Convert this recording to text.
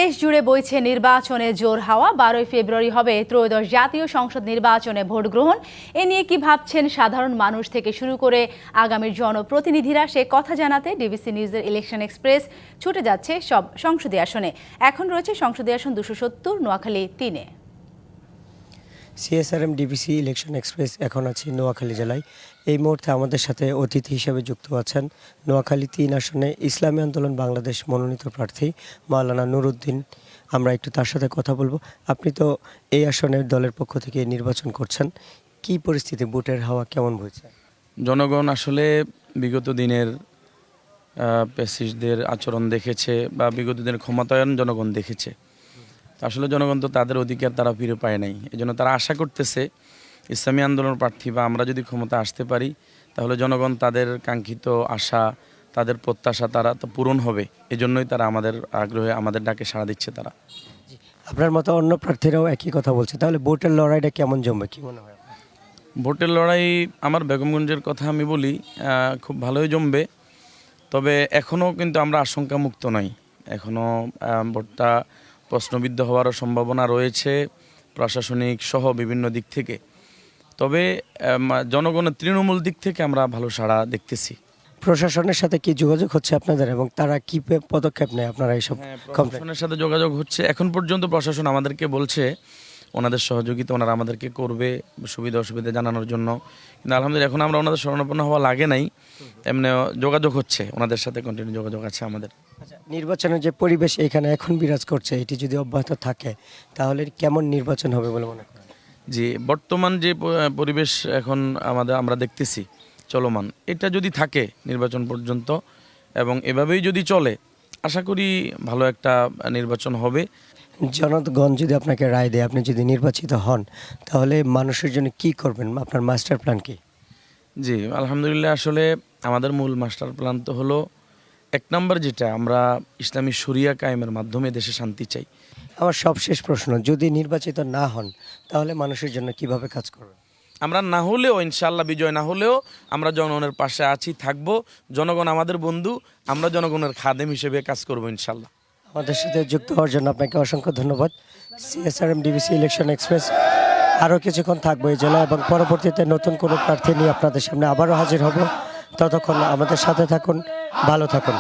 দেশ জুড়ে বইছে নির্বাচনে জোর হাওয়া। 12 ফেব্রুয়ারি হবে ত্রয়োদশ জাতীয় সংসদ নির্বাচনে ভোট গ্রহণ। এ নিয়ে কি ভাবছেন সাধারণ মানুষ থেকে শুরু করে আগামীর জনপ্রতিনিধিরা, সে কথা জানাতে ডিবিসি নিউজের ইলেকশন এক্সপ্রেস ছুটে যাচ্ছে সব সংসদীয় আসনে। এখন রয়েছে সংসদীয় আসন 270 নোয়াখালী 3-এ। সিএসআরএম ডিবিসি ইলেকশন এক্সপ্রেস এখন আছে নোয়াখালী জেলায়। এই মুহূর্তে আমাদের সাথে অতিথি হিসেবে যুক্ত আছেন নোয়াখালী 3 আসনে ইসলামী আন্দোলন বাংলাদেশ মনোনীত প্রার্থী মাওলানা নুরুদ্দিন। আমরা একটু তার সাথে কথা বলবো। আপনি তো এই আসনের দলের পক্ষ থেকে নির্বাচন করছেন, কি পরিস্থিতি, ভোটের হাওয়া কেমন বইছে? জনগণ আসলে বিগত দিনের প্যাসিস্টদের আচরণ দেখেছে বা বিগত দিনের ক্ষমতায়ন জনগণ দেখেছে। আসলে জনগণ তো তাদের অধিকার তারা ফিরে পায় নাই। এজন্য তারা আশা করতেছে ইসলামী আন্দোলন প্রার্থী বা আমরা যদি ক্ষমতা আসতে পারি তাহলে জনগণ তাদের কাঙ্ক্ষিত আশা, তাদের প্রত্যাশা তারা তো পূরণ হবে। এজন্যই তারা আমাদের আগ্রহে আমাদের ডাকে সাড়া দিচ্ছে। তারা আপনার মতো অন্য প্রার্থীরাও একই কথা বলছে, তাহলে ভোটের লড়াইটা কেমন জমবে, কি মনে হয়? ভোটের লড়াই আমার বেগমগঞ্জের কথা আমি বলি, খুব ভালোই জমবে। তবে এখনও কিন্তু আমরা আশঙ্কা মুক্ত নই। এখনও ভোটটা প্রশ্নবিদ্ধ হওয়ারও সম্ভাবনা রয়েছে প্রশাসনিক সহ বিভিন্ন দিক থেকে। তবে জনগণের তৃণমূল দিক থেকে আমরা ভালো সাড়া দেখতেছি। প্রশাসনের সাথে কি যোগাযোগ হচ্ছে আপনাদের এবং তারা কি পদক্ষেপ নেয় আপনারা এইসব? প্রশাসনের সাথে যোগাযোগ হচ্ছে। এখন পর্যন্ত প্রশাসন আমাদেরকে বলছে ওনাদের সহযোগিতা ওনারা আমাদেরকে করবে সুবিধা অসুবিধা জানানোর জন্য। কিন্তু আলহামদুলিল্লাহ এখন আমরা ওনাদের শরণাপন্ন হওয়া লাগে নাই, এমনি যোগাযোগ হচ্ছে, ওনাদের সাথে কন্টিনিউ যোগাযোগ আছে আমাদের। নির্বাচনের যে পরিবেশ এখানে এখন বিরাজ করছে, এটি যদি অব্যাহত থাকে তাহলে কেমন নির্বাচন হবে বলে মনে করেন? জি, বর্তমান যে পরিবেশ এখন আমরা দেখতেছি চলমান, এটা যদি থাকে নির্বাচন পর্যন্ত এবং এভাবেই যদি চলে, আশা করি ভালো একটা নির্বাচন হবে। জনগণ যদি আপনাকে রায় দেয়, আপনি যদি নির্বাচিত হন, তাহলে মানুষের জন্য কি করবেন, আপনার মাস্টার প্ল্যান কি? জি আলহামদুলিল্লাহ, আসলে আমাদের মূল মাস্টার প্ল্যান তো হলো 1 নম্বর যেটা, আমরা ইসলামী শরিয়া কায়েমের মাধ্যমে দেশে শান্তি চাই। আমার সবশেষ প্রশ্ন, যদি নির্বাচিত না হন তাহলে মানুষের জন্য কিভাবে কাজ করবেন? আমরা না হলেও ইনশাআল্লাহ বিজয় না হলেও আমরা জনগণের পাশে আছি, থাকবো। জনগণ আমাদের বন্ধু, আমরা জনগণের খাদেম হিসেবে কাজ করবো ইনশাআল্লাহ। আমাদের সাথে যুক্ত হওয়ার জন্য আপনাকে অসংখ্য ধন্যবাদ। সিএসআরএম ডিবিসি ইলেকশন এক্সপ্রেস আরও কিছুক্ষণ থাকবো এই জেলা এবং পরবর্তীতে নতুন কোনো প্রার্থী নিয়ে আপনাদের সামনে আবারও হাজির হব। ততক্ষণ আমাদের সাথে থাকুন, ভালো থাকুন।